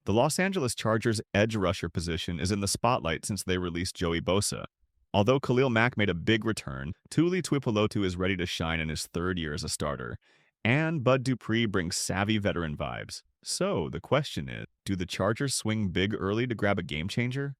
The Los Angeles Chargers' edge rusher position is in the spotlight since they released Joey Bosa. Although Khalil Mack made a big return, Tuli Tuipulotu is ready to shine in his third year as a starter, and Bud Dupree brings savvy veteran vibes. So, the question is, do the Chargers swing big early to grab a game changer?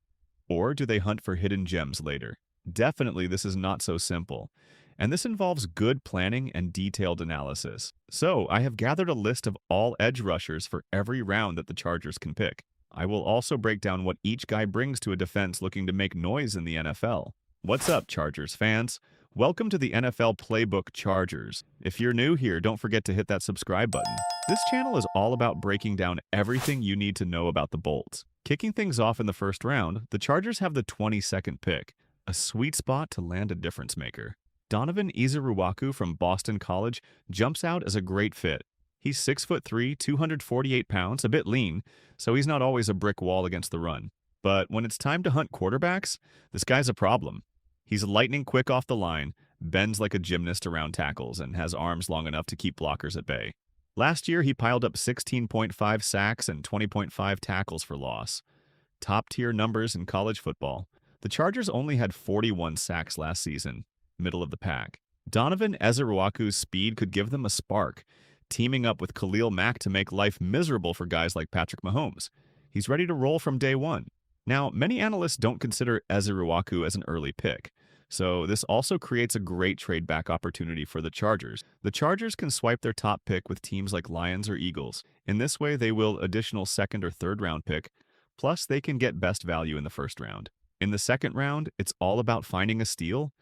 Or do they hunt for hidden gems later? Definitely, this is not so simple. And this involves good planning and detailed analysis. So, I have gathered a list of all edge rushers for every round that the Chargers can pick. I will also break down what each guy brings to a defense looking to make noise in the NFL. What's up, Chargers fans? Welcome to the NFL Playbook Chargers. If you're new here, don't forget to hit that subscribe button. This channel is all about breaking down everything you need to know about the Bolts. Kicking things off in the first round, the Chargers have the 22nd pick, a sweet spot to land a difference maker. Donovan Ezeiruaku from Boston College jumps out as a great fit. He's 6'3", 248 pounds, a bit lean, so he's not always a brick wall against the run. But when it's time to hunt quarterbacks, this guy's a problem. He's lightning quick off the line, bends like a gymnast around tackles, and has arms long enough to keep blockers at bay. Last year, he piled up 16.5 sacks and 20.5 tackles for loss. Top-tier numbers in college football. The Chargers only had 41 sacks last season, middle of the pack. Donovan Ezeiruaku's speed could give them a spark, teaming up with Khalil Mack to make life miserable for guys like Patrick Mahomes. He's ready to roll from day one. Now, many analysts don't consider Ezeiruaku as an early pick, so this also creates a great trade-back opportunity for the Chargers. The Chargers can swipe their top pick with teams like Lions or Eagles. In this way, they will additional second or third round pick, plus they can get best value in the first round. In the second round, it's all about finding a steal,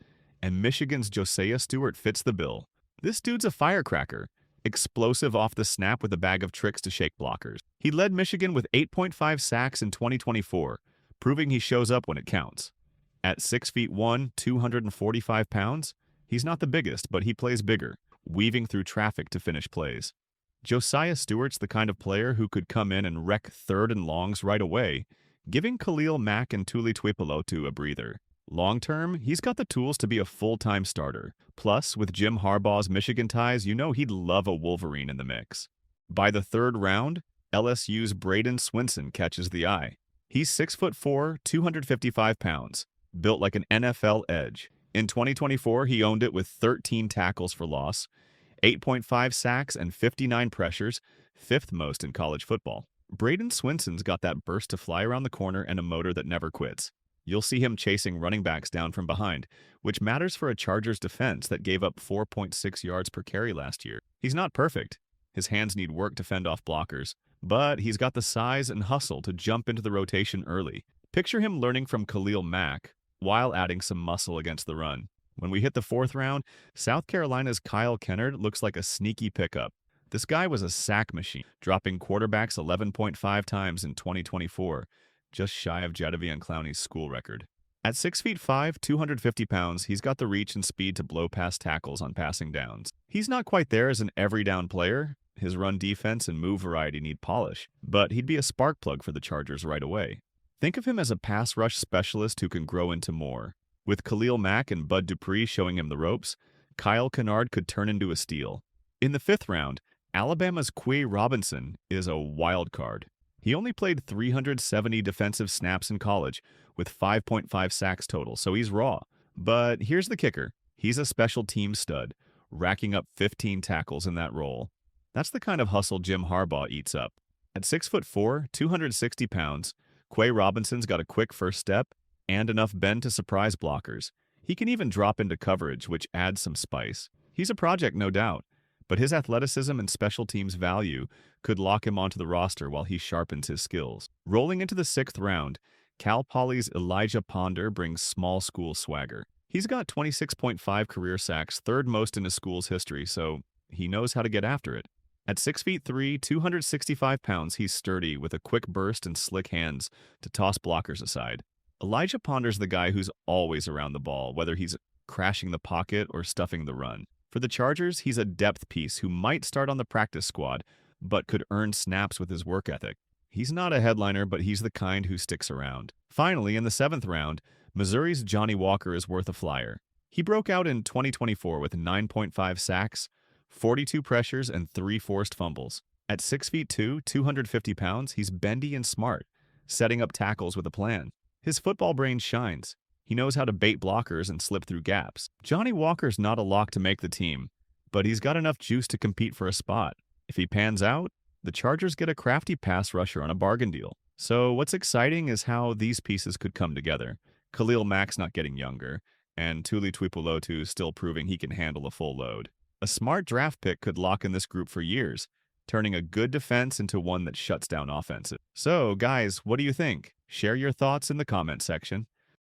and Michigan's Josaiah Stewart fits the bill. This dude's a firecracker, explosive off the snap with a bag of tricks to shake blockers. He led Michigan with 8.5 sacks in 2024, proving he shows up when it counts. At 6'1", 245 pounds, he's not the biggest, but he plays bigger, weaving through traffic to finish plays. Josaiah Stewart's the kind of player who could come in and wreck third and longs right away, giving Khalil Mack and Tuli Tuipulotu a breather. Long-term, he's got the tools to be a full-time starter. Plus, with Jim Harbaugh's Michigan ties, you know he'd love a Wolverine in the mix. By the third round, LSU's Bradyn Swinson catches the eye. He's 6'4", 255 pounds, built like an NFL edge. In 2024, he owned it with 13 tackles for loss, 8.5 sacks, and 59 pressures, fifth most in college football. Bradyn Swinson's got that burst to fly around the corner and a motor that never quits. You'll see him chasing running backs down from behind, which matters for a Chargers defense that gave up 4.6 yards per carry last year. He's not perfect. His hands need work to fend off blockers, but he's got the size and hustle to jump into the rotation early. Picture him learning from Khalil Mack while adding some muscle against the run. When we hit the fourth round, South Carolina's Kennard looks like a sneaky pickup. This guy was a sack machine, dropping quarterbacks 11.5 times in 2024, just shy of Jadeveon Clowney's school record. At 6'5", 250 pounds, he's got the reach and speed to blow past tackles on passing downs. He's not quite there as an every-down player. His run defense and move variety need polish, but he'd be a spark plug for the Chargers right away. Think of him as a pass rush specialist who can grow into more. With Khalil Mack and Bud Dupree showing him the ropes, Kennard could turn into a steal. In the fifth round, Alabama's Quay Robinson is a wild card. He only played 370 defensive snaps in college, with 5.5 sacks total, so he's raw. But here's the kicker. He's a special team stud, racking up 15 tackles in that role. That's the kind of hustle Jim Harbaugh eats up. At 6'4", 260 pounds, Quay Robinson's got a quick first step and enough bend to surprise blockers. He can even drop into coverage, which adds some spice. He's a project, no doubt, but his athleticism and special teams value could lock him onto the roster while he sharpens his skills. Rolling into the sixth round, Cal Poly's Elijah Ponder brings small school swagger. He's got 26.5 career sacks, third most in his school's history, so he knows how to get after it. At 6'3", 265 pounds, he's sturdy with a quick burst and slick hands to toss blockers aside. Elijah Ponder's the guy who's always around the ball, whether he's crashing the pocket or stuffing the run. For the Chargers, he's a depth piece who might start on the practice squad, but could earn snaps with his work ethic. He's not a headliner, but he's the kind who sticks around. Finally, in the seventh round, Missouri's Johnny Walker is worth a flyer. He broke out in 2024 with 9.5 sacks, 42 pressures, and 3 forced fumbles. At 6 feet 2, 250 pounds, he's bendy and smart, setting up tackles with a plan. His football brain shines. He knows how to bait blockers and slip through gaps. Johnny Walker's not a lock to make the team, but he's got enough juice to compete for a spot. If he pans out, the Chargers get a crafty pass rusher on a bargain deal. So what's exciting is how these pieces could come together. Khalil Mack's not getting younger, and Tuli Tuipulotu is still proving he can handle a full load. A smart draft pick could lock in this group for years, turning a good defense into one that shuts down offenses. So, guys, what do you think? Share your thoughts in the comment section.